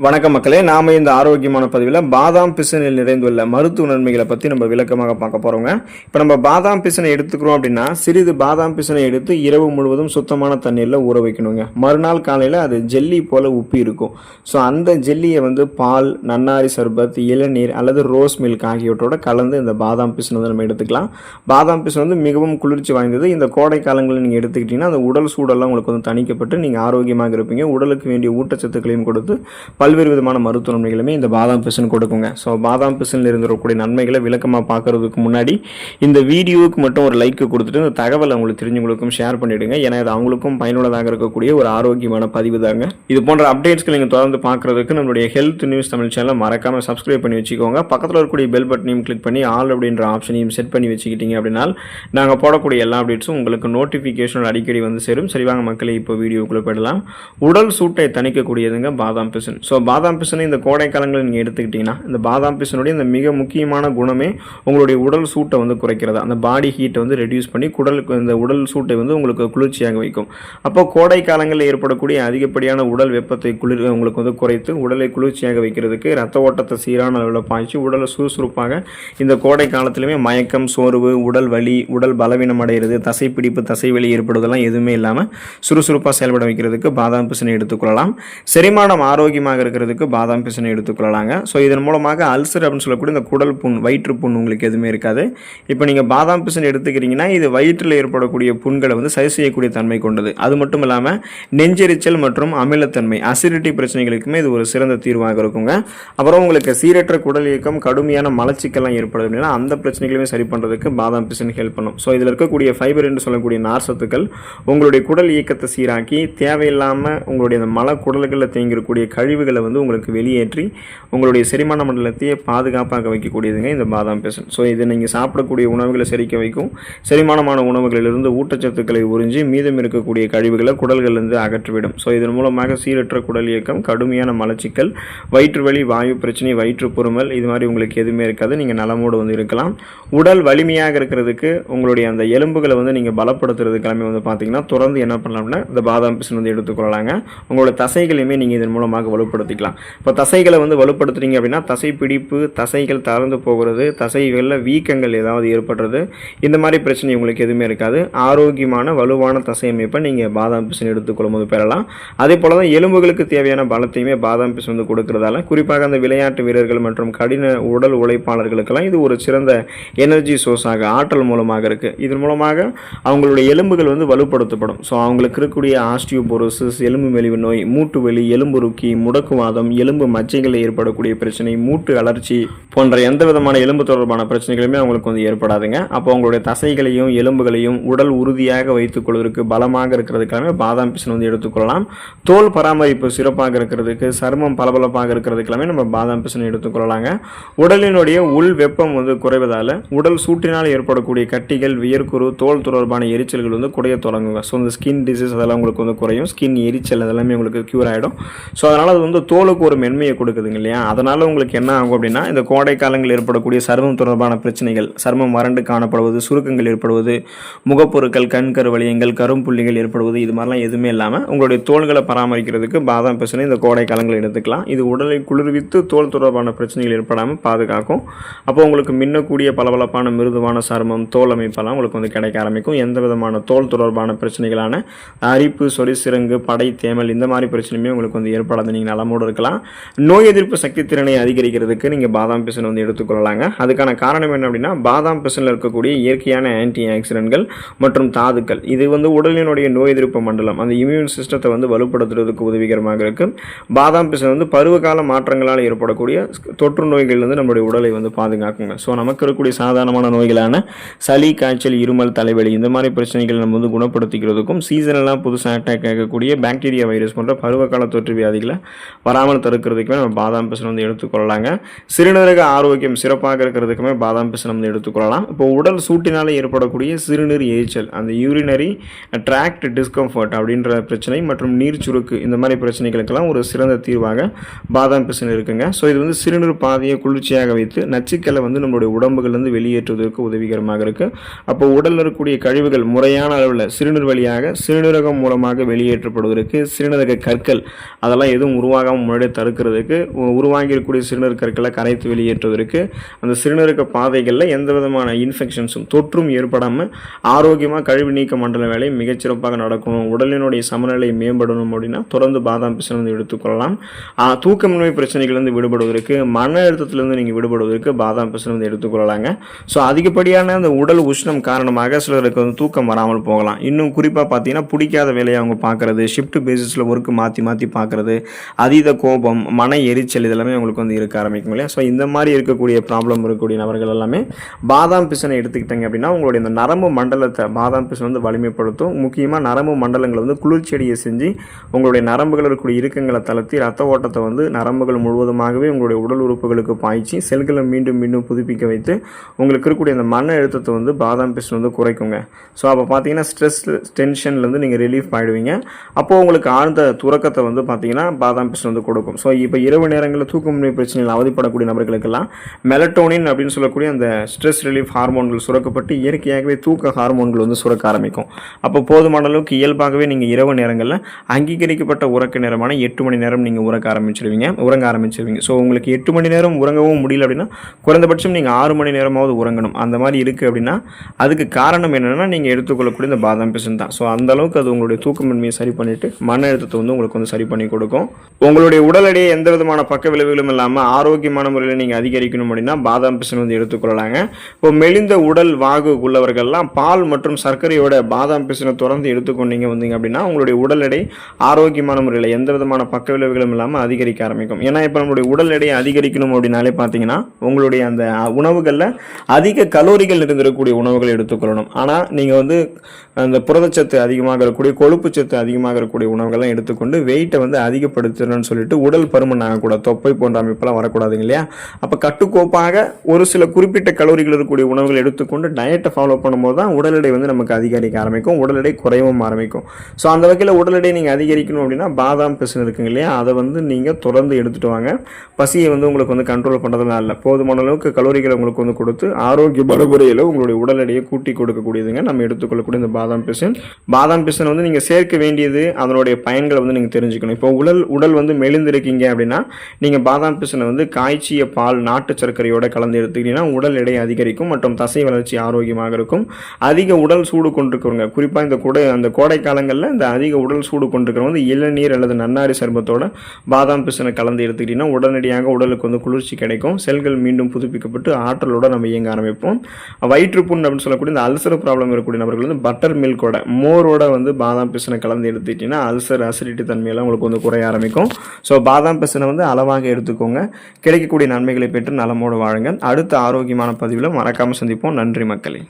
வணக்கம் மக்களே, நாம இந்த ஆரோக்கியமான பதிவில் பாதாம் பிசினில் நிறைந்துள்ள மருத்துவ நன்மைகளை பற்றி நம்ம விளக்கமாக பார்க்க போகிறோங்க. இப்போ நம்ம பாதாம் பிசினை எடுத்துக்கிறோம் அப்படின்னா சிறிது பாதாம் பிசினை எடுத்து இரவு முழுவதும் சுத்தமான தண்ணீரில் ஊற வைக்கணுங்க. மறுநாள் காலையில் அது ஜெல்லி போல் உப்பி இருக்கும். ஸோ அந்த ஜெல்லியை பால், நன்னாரி சர்பத், இளநீர் அல்லது ரோஸ் மில்க் ஆகியவற்றோட கலந்து இந்த பாதாம் பிசினை நம்ம எடுத்துக்கலாம். பாதாம் பிசின் மிகவும் குளிர்ச்சி வாய்ந்தது. இந்த கோடை காலங்களில் நீங்கள் எடுத்துக்கிட்டிங்கன்னா அந்த உடல் சூடெல்லாம் உங்களுக்கு தணிக்கப்பட்டு நீங்கள் ஆரோக்கியமாக இருப்பீங்க. உடலுக்கு வேண்டிய ஊட்டச்சத்துக்களையும் கொடுத்து பல்வேறு விதமான மருத்துவ நன்மைகளுமே இந்த பாதாம் பிசின் கொடுக்குங்க. ஸோ பாதாம் பிசினில் இருந்திருக்கக்கூடிய நன்மைகளை விளக்கமாக பார்க்கறதுக்கு முன்னாடி இந்த வீடியோவுக்கு மட்டும் ஒரு லைக் கொடுத்துட்டு இந்த தகவலை அவங்களுக்கு தெரிஞ்சவங்களுக்கும் ஷேர் பண்ணிவிடுங்க. ஏன்னா இது அவங்களுக்கும் பயனுள்ளதாக இருக்கக்கூடிய ஒரு ஆரோக்கியமான பதிவு தாங்க. இது போன்ற அப்டேட்ஸ்களை நீங்கள் தொடர்ந்து பார்க்குறதுக்கு நம்மளுடைய ஹெல்த் நியூஸ் தமிழ் சேனலை மறக்காமல் சப்ஸ்கிரைப் பண்ணி வச்சுக்கோங்க. பக்கத்தில் இருக்கக்கூடிய பெல் பட்டனையும் கிளிக் பண்ணி ஆல் அப்படின்ற ஆப்ஷனையும் செட் பண்ணி வச்சுக்கிட்டீங்க அப்படின்னா நாங்கள் போடக்கூடிய எல்லா அப்டேட்ஸும் உங்களுக்கு நோட்டிஃபிகேஷன் அடிக்கடி சேரும். சரிவாங்க மக்களே, இப்போ வீடியோக்குள்ளே போயிடலாம். உடல் சூட்டை தணிக்கக்கூடியதுங்க பாதாம் பிசின். ஸோ பாதாம் பிசினை இந்த கோடை காலங்களில் நீங்கள் எடுத்துக்கிட்டிங்கன்னா இந்த பாதாம் பிசினுடைய இந்த மிக முக்கியமான குணமே உங்களுடைய உடல் சூட்டை குறைக்கிறது. அந்த பாடி ஹீட்டை ரெடியூஸ் பண்ணி இந்த உடல் சூட்டை உங்களுக்கு குளிர்ச்சியாக வைக்கும். அப்போ கோடை காலங்களில் ஏற்படக்கூடிய அதிகப்படியான உடல் வெப்பத்தை உங்களுக்கு குறைத்து உடலை குளிர்ச்சியாக வைக்கிறதுக்கு, ரத்த ஓட்டத்தை சீரான அளவில் பாய்ச்சி உடலை சுறுசுறுப்பாக இந்த கோடை காலத்திலுமே மயக்கம், சோர்வு, உடல் வலி, உடல் பலவீனம் அடைகிறது, தசைப்பிடிப்பு, தசை வலி ஏற்படுவதெல்லாம் எதுவுமே இல்லாமல் சுறுசுறுப்பாக செயல்பட வைக்கிறதுக்கு பாதாம் பிசினை எடுத்துக்கொள்ளலாம். செரிமானம் ஆரோக்கியமாக இருக்கிறதுக்கு பாதாம் பிசினை எடுத்துக்கொள்ளலாங்க. ஸோ இதன் மூலமாக அல்சர் அப்படின்னு சொல்லக்கூடிய இந்த குடல் புண், வயிற்று புண் உங்களுக்கு எதுவுமே இருக்காது. இப்போ நீங்கள் பாதாம் பிசினை எடுத்துக்கிறீங்கன்னா இது வயிற்றில் ஏற்படக்கூடிய புண்களை சரி செய்யக்கூடிய தன்மை கொண்டது. அது மட்டும் இல்லாமல் நெஞ்செரிச்சல் மற்றும் அமிலத்தன்மை, அசிடிட்டி பிரச்சனைகளுக்குமே இது ஒரு சிறந்த தீர்வாக இருக்குங்க. அப்புறம் உங்களுக்கு சீரற்ற குடல் இயக்கம், கடுமையான மலச்சிக்கல்லாம் ஏற்படுது அப்படின்னா அந்த பிரச்சனைகளுமே சரி பண்ணுறதுக்கு பாதாம் பிசின் ஹெல்ப் பண்ணும். ஸோ இதில் இருக்கக்கூடிய ஃபைபர் என்று சொல்லக்கூடிய நார் சத்துக்கள் உங்களுடைய குடல் இயக்கத்தை சீராக்கி தேவையில்லாமல் உங்களுடைய அந்த மல குடல்களில் தேங்கிருக்கக்கூடிய கழிவுகளை உங்களுக்கு வெளியேற்றி உங்களுடைய செரிமான மண்டலத்தையே பாதுகாப்பாக வைக்கக்கூடியதுங்க இந்த பாதாம் பிசின். ஸோ இதை நீங்கள் சாப்பிடக்கூடிய உணவுகளை செரிக்க வைக்கும். செரிமானமான உணவுகளிலிருந்து ஊட்டச்சத்துக்களை உறிஞ்சி மீதம் இருக்கக்கூடிய கழிவுகளை குடல்களிலிருந்து அகற்றிவிடும். ஸோ இதன் மூலமாக சீரற்ற குடல் இயக்கம், கடுமையான மலச்சிக்கல், வயிற்று வலி, வாயு பிரச்சனை, வயிற்று பொறுமல் இது மாதிரி உங்களுக்கு எதுவுமே இருக்காது. நீங்கள் நலமோடு இருக்கலாம். உடல் வலிமையாக இருக்கிறதுக்கு, உங்களுடைய அந்த எலும்புகளை நீங்கள் பலப்படுத்துறதுக்கெல்லாமே பார்த்தீங்கன்னா தொடர்ந்து என்ன பண்ணலாம்னா இந்த பாதாம் பிசின் எடுத்துக்கொள்ளலாங்க. உங்களோட தசைகளையுமே நீங்கள் இதன் மூலமாக வலுப்படுத்திக்கலாம். இப்போ தசைகளை வலுப்படுத்துறீங்க அப்படின்னா தசை பிடிப்பு, தசைகள் தளர்ந்து போகிறது, தசைகளில் வீக்கங்கள் ஏதாவது ஏற்படுறது, இந்த மாதிரி பிரச்சனை உங்களுக்கு எதுவுமே இருக்காது. ஆரோக்கியமான வலுவான தசை அமைப்பை நீங்கள் பாதாம் பிசின் எடுத்துக்கொள்ளும் போது பெறலாம். அதே போல தான் எலும்புகளுக்கு தேவையான பலத்தையுமே பாதாம் பிசின் கொடுக்கறதால குறிப்பாக அந்த விளையாட்டு வீரர்கள் மற்றும் கடின உடல் உழைப்பாளர்களுக்கெல்லாம் இது ஒரு சிறந்த எனர்ஜி சோர்ஸாக, ஆற்றல் மூலமாக இருக்குது. இதன் மூலமாக அவங்களுடைய எலும்புகள் வலுப்படுத்தப்படும். ஸோ அவங்களுக்கு இருக்கக்கூடிய ஆஸ்டியோபோரோசிஸ், எலும்பு மெலிவு நோய், மூட்டு வலி, எலும்புருக்கி, முடக்குவாதம், எலும்பு மச்சைகளில் ஏற்படக்கூடிய பிரச்சனை, மூட்டு அலர்ச்சி போன்ற எந்த விதமான எலும்பு தொடர்பான பிரச்சனைகளுமே அவங்களுக்கு ஏற்படாதுங்க. அப்போ அவங்களுடைய தசைகளையும் எலும்புகளையும் உடல் உறுதியாக வைத்துக் கொள்வதற்கு, பலமாக இருக்கிறதுக்காக பாதாம் பிசின் எடுத்துக்கொள்ளலாம். தோல் பராமரிப்பு சிறப்பாக இருக்கிறதுக்கு, சருமம் பளபளப்பாக இருக்கிறதுக்கெல்லாமே நம்ம பாதாம் பிசின் எடுத்துக்கொள்ளலாங்க. உடலினுடைய உள் வெப்பம் குறைவதால் உடல் சூட்டினால் ஏற்படக்கூடிய கட்டிகள், வியர்க்குரு, தோல் தொடர்பான எரிச்சல்கள் குறைய தொடங்குங்க. ஸோ இந்த ஸ்கின் டிசீஸ் அதெல்லாம் உங்களுக்கு குறையும். ஸ்கின் எரிச்சல் அதெல்லாமே உங்களுக்கு க்யூர் ஆகிடும். ஸோ அதனால் அது தோலுக்கு ஒரு மென்மையை கொடுக்குதுங்க இல்லையா. அதனால் உங்களுக்கு என்ன ஆகும் அப்படின்னா இந்த கோடை காலங்களில் ஏற்படக்கூடிய சருமம் தொடர்பான பிரச்சனைகள், சருமம் வறண்டு காணப்படுவது, சுருக்கங்கள் ஏற்படுவது, முகப்பொருட்கள், கண் கருவளையங்கள், கரும்புள்ளிகள் ஏற்படுவது, இது மாதிரிலாம் எதுவுமே இல்லாமல் உங்களுடைய தோள்களை பராமரிக்கிறதுக்கு பாதாம் பிசினை இந்த கோடை காலங்களில் எடுத்துக்கலாம். இது உடலை குளிர்வித்து தோல் தொடர்பான பிரச்சனைகள் ஏற்படாமல் பாதுகாக்கும். அப்போ உங்களுக்கு மின்னக்கூடிய பளபளப்பான மிருதுவான சருமம், தோல் அமைப்பெல்லாம் உங்களுக்கு கிடைக்க ஆரம்பிக்கும். எந்த விதமான தோல் தொடர்பான பிரச்சனைகளான அரிப்பு, சொரிசிறங்கு, படை தேமல் இந்த மாதிரி பிரச்சனையுமே உங்களுக்கு ஏற்படாது. நீங்கள் நலமோடு இருக்கலாம். நோய் எதிர்ப்பு சக்தி திறனை அதிகரிக்கிறதுக்கு நீங்கள் பாதாம் பிசின் எடுத்துக்கொள்ளலாங்க. அதுக்கான காரணம் என்ன அப்படின்னா பாதாம் பிசினில் இருக்கக்கூடிய இயற்கையான ஆன்டி ஆக்சிடென்ட்கள் மற்றும் தாதுக்கள் இது உடலினுடைய நோய் எதிர்ப்பு மண்டலம், அந்த இம்யூன் சிஸ்டத்தை வலுப்படுத்துறதுக்கு உதவிகரமாக இருக்கு. பாதாம் பிசின் பருவகால மாற்றங்களால் ஏற்படக்கூடிய தொற்று நோய்கள் நம்முடைய உடலை பாதுகாக்குங்க. ஸோ நமக்கு இருக்கக்கூடிய சாதாரணமான நோய்களான சளி, காய்ச்சல், இருமல், தலைவலி இந்த மாதிரி பிரச்சனைகள் நம்ம குணப்படுத்திக்கிறதுக்கும், சீசனெல்லாம் புதுசாக அட்டாக் ஆகக்கூடிய பாக்டீரியா, வைரஸ் போன்ற பருவகால தொற்று வியாதிகளை வராமல் தடுக்கிறதுக்குமே நம்ம பாதாம் பிசின் எடுத்துக்கொள்ளலாங்க. சிறுநீரக ஆரோக்கியம் சிறப்பாக இருக்கிறதுக்குமே பாதாம் பிசின் எடுத்துக்கொள்ளலாம். இப்போ உடல் சூட்டினால ஏற்படக்கூடிய சிறுநீர் எரிச்சல், அந்த யூரினரி ட்ராக்ட் டிஸ்கம்ஃபர்ட் அப்படின்ற பிரச்சனை மற்றும் நீர் சுருக்கு இந்த மாதிரி பிரச்சனைகளுக்கெல்லாம் ஒரு சிறந்த தீர்வாக பாதாம் பிசின் இருக்குங்க. ஸோ இது சிறுநீர் பாதையை குளிர்ச்சியாக வைத்து நச்சுக்களை நம்மளுடைய உடம்புகளிலிருந்து வெளியேற்றுவதற்கு உதவிகரமாக இருக்குது. அப்போ உடலில் இருக்கக்கூடிய கழிவுகள் முறையான அளவில் சிறுநீர் வழியாக சிறுநீரகம் மூலமாக வெளியேற்றப்படுவதற்கு, சிறுநீரக கற்கள் அதெல்லாம் எதுவும் உருவாக உருவாகாமல் முன்னாடியே தடுக்கிறதுக்கு, உருவாகி இருக்கக்கூடிய சிறுநீர்க்கற்களை கரைத்து வெளியேற்றுவதற்கு, அந்த சிறுநீரக பாதைகளில் எந்த விதமான இன்ஃபெக்ஷன்ஸும் தொற்றும் ஏற்படாமல் ஆரோக்கியமாக கழிவு நீக்க மண்டல வேலை மிகச்சிறப்பாக நடக்கணும், உடலினுடைய சமநிலை மேம்படணும் அப்படின்னா தொடர்ந்து பாதாம் பிசின் வந்து எடுத்துக்கொள்ளலாம். தூக்கமின்மை பிரச்சனைகள்லேருந்து விடுபடுவதற்கு, மன அழுத்தத்திலிருந்து நீங்கள் விடுபடுவதற்கு பாதாம் பிசின் வந்து எடுத்துக்கொள்ளலாங்க. ஸோ அதிகப்படியான அந்த உடல் உஷ்ணம் காரணமாக சிலருக்கு வந்து தூக்கம் வராமல் போகலாம். இன்னும் குறிப்பாக பார்த்தீங்கன்னா பிடிக்காத வேலையை அவங்க பார்க்குறது, ஷிஃப்ட் பேசிஸில் ஒர்க்கு மாற்றி மாற்றி பார்க்குறது, அதீத கோபம், மன எரிச்சல் இதெல்லாமே உங்களுக்கு வந்து இருக்க ஆரம்பிக்கும் இல்லையா. ஸோ இந்த மாதிரி இருக்கக்கூடிய ப்ராப்ளம் இருக்கக்கூடிய நபர்கள் எல்லாமே பாதாம் பிசினை எடுத்துக்கிட்டாங்க அப்படின்னா உங்களுடைய இந்த நரம்பு மண்டலத்தை பாதாம் பிசின் வந்து வலிமைப்படுத்தும். முக்கியமாக நரம்பு மண்டலங்களை வந்து குளிர்ச்சியடைய செஞ்சு உங்களுடைய நரம்புகள் இருக்கக்கூடிய இறுக்கங்களை தளர்த்தி ரத்த ஓட்டத்தை வந்து நரம்புகள் முழுவதுமாகவே உங்களுடைய உடல் உறுப்புகளுக்கு பாய்ச்சி செல்களை மீண்டும் மீண்டும் புதுப்பிக்க வைத்து உங்களுக்கு இருக்கக்கூடிய அந்த மன அழுத்தத்தை வந்து பாதாம் பிசின் வந்து குறைக்குங்க. ஸோ அப்போ பார்த்தீங்கன்னா ஸ்ட்ரெஸ் டென்ஷன்லேருந்து நீங்கள் ரிலீஃப் ஆகிடுவீங்க. அப்போது உங்களுக்கு ஆழ்ந்த துறக்கத்தை வந்து பார்த்தீங்கன்னா பாதாம் பிசின் வந்து கொடுக்கும். ஸோ இப்போ இரவு நேரங்களில் தூக்கமின்மை பிரச்சனைகள் அவதிப்படக்கூடிய நபர்களுக்கெல்லாம் மெலட்டோனின் அப்படின்னு சொல்லக்கூடிய அந்த ஸ்ட்ரெஸ் ரிலீஃப் ஹார்மோன்கள் சுரக்கப்பட்டு இயற்கையாகவே தூக்க ஹார்மோன்கள் வந்து சுரக்க ஆரம்பிக்கும். அப்போ போதுமான அளவுக்கு இயல்பாகவே நீங்கள் இரவு நேரங்களில் அங்கீகரிக்கப்பட்ட உறக்க நேரமான 8 மணி நேரம் நீங்கள் உறங்க ஆரம்பிச்சிருவீங்க. ஸோ உங்களுக்கு 8 மணி நேரம் உறங்கவும் முடியல அப்படின்னா குறைந்தபட்சம் நீங்கள் 6 மணி நேரமாவது உறங்கணும். அந்த மாதிரி இருக்குது அப்படின்னா அதுக்கு காரணம் என்னென்னா நீங்கள் எடுத்துக்கொள்ளக்கூடிய இந்த பாதாம் பிசின் தான். ஸோ அந்த அளவுக்கு அது உங்களுடைய தூக்கமின்மையை சரி பண்ணிவிட்டு மன அழுத்தத்தை வந்து உங்களுக்கு வந்து சரி பண்ணி கொடுக்கும். உங்களுடைய உடல் எடையை எந்த விதமான பக்க விளைவுகளும் இல்லாமல் ஆரோக்கியமான முறையில் நீங்கள் அதிகரிக்கணும் அப்படின்னா பாதாம் பிசின் வந்து எடுத்துக்கொள்ளலாங்க. இப்போ மெலிந்த உடல் வாகு உள்ளவர்கள்லாம் பால் மற்றும் சர்க்கரையோட பாதாம் பிசினை தொடர்ந்து எடுத்துக்கொண்டீங்க வந்தீங்க அப்படின்னா உங்களுடைய உடல் எடை ஆரோக்கியமான முறையில் எந்த விதமான பக்க விளைவுகளும் இல்லாமல் அதிகரிக்க ஆரம்பிக்கும். ஏன்னா இப்போ நம்மளுடைய உடல் எடையை அதிகரிக்கணும் அப்படின்னாலே பார்த்தீங்கன்னா உங்களுடைய அந்த உணவுகளில் அதிக கலோரிகள் நிறைந்திருக்கக்கூடிய உணவுகள் எடுத்துக்கொள்ளணும். ஆனால் நீங்கள் வந்து அந்த புரதச்சத்து அதிகமாக இருக்கக்கூடிய கொழுப்பு சத்து அதிகமாக இருக்கக்கூடிய உணவுகள்லாம் எடுத்துக்கொண்டு வெயிட்டை வந்து அதிகப்படுத்தணும்னு சொல்லிட்டு உடல் பருமன் ஆகக்கூடாது, தொப்பை போன்ற அமைப்பெல்லாம் வரக்கூடாதுங்க இல்லையா. அப்போ கட்டுக்கோப்பாக ஒரு சில குறிப்பிட்ட கலோரிகள் இருக்கக்கூடிய உணவுகள் எடுத்துக்கொண்டு டயட்டை ஃபாலோ பண்ணும்போது தான் உடல் எடை வந்து நமக்கு அதிகரிக்க ஆரம்பிக்கும், உடல் எடை குறையவும் ஆரம்பிக்கும். ஸோ அந்த வகையில் உடல் எடை நீங்கள் அதிகரிக்கணும் அப்படின்னா பாதாம் பிசின் இருக்குங்க இல்லையா, அதை வந்து நீங்கள் தொடர்ந்து எடுத்துகிட்டு வாங்க. பசியை வந்து உங்களுக்கு வந்து கண்ட்ரோல் பண்ணுறதுலாம் இல்லை, போதுமான அளவுக்கு கலோரிகளை உங்களுக்கு வந்து கொடுத்து ஆரோக்கியமான முறையில் உங்களுடைய உடல் எடையை கூட்டி கொடுக்கக்கூடியதுங்க நம்ம எடுத்துக்கொள்ளக்கூடிய இந்த பாதாம் பிசின். பாதாம் பிசின் வந்து நீங்கள் சேர்க்க வேண்டியது அதனுடைய பயன்களை வந்து நீங்கள் தெரிஞ்சுக்கணும். இப்போ உடல் வந்து மெலிந்திருக்கீங்க அப்படின்னா நீங்கள் பாதாம் பிசினை வந்து காய்ச்சிய பால் நாட்டு சர்க்கரையோட கலந்து எடுத்துக்கிட்டீங்கன்னா உடல் எடை அதிகரிக்கும் மற்றும் தசை வளர்ச்சி ஆரோக்கியமாக இருக்கும். அதிக உடல் சூடு கொண்டிருக்கிறவங்க, குறிப்பாக இந்த கோடை காலங்களில் இந்த அதிக உடல் சூடு கொண்டிருக்கிறவங்க வந்து இளநீர் அல்லது நன்னாரி சர்பத்தோட பாதாம் பிசினை கலந்து எடுத்துக்கிட்டீங்கன்னா உடனடியாக உடலுக்கு வந்து குளிர்ச்சி கிடைக்கும், செல்கள் மீண்டும் புதுப்பிக்கப்பட்டு ஆற்றலோட நம்ம இயங்க ஆரம்பிப்போம். வயிற்றுப்புண் அப்படின்னு சொல்லக்கூடிய இந்த அல்சர் ப்ராப்ளம் இருக்கக்கூடிய நபர்கள் வந்து பட்டர் மில்கோட மோரோட வந்து பாதாம் பிசினை கலந்து எடுத்துக்கிட்டீங்கன்னா அல்சர் அசிடிட்டி தன்மையெல்லாம் உங்களுக்கு வந்து குறைய ஆரம்பிக்கும். ஸோ பாதாம் பிசினை வந்து அளவாக எடுத்துக்கோங்க. கிடைக்கக்கூடிய நன்மைகளை பெற்று நலமோடு வாழுங்க. அடுத்த ஆரோக்கியமான பதிவில் மறக்காமல் சந்திப்போம். நன்றி மக்களே.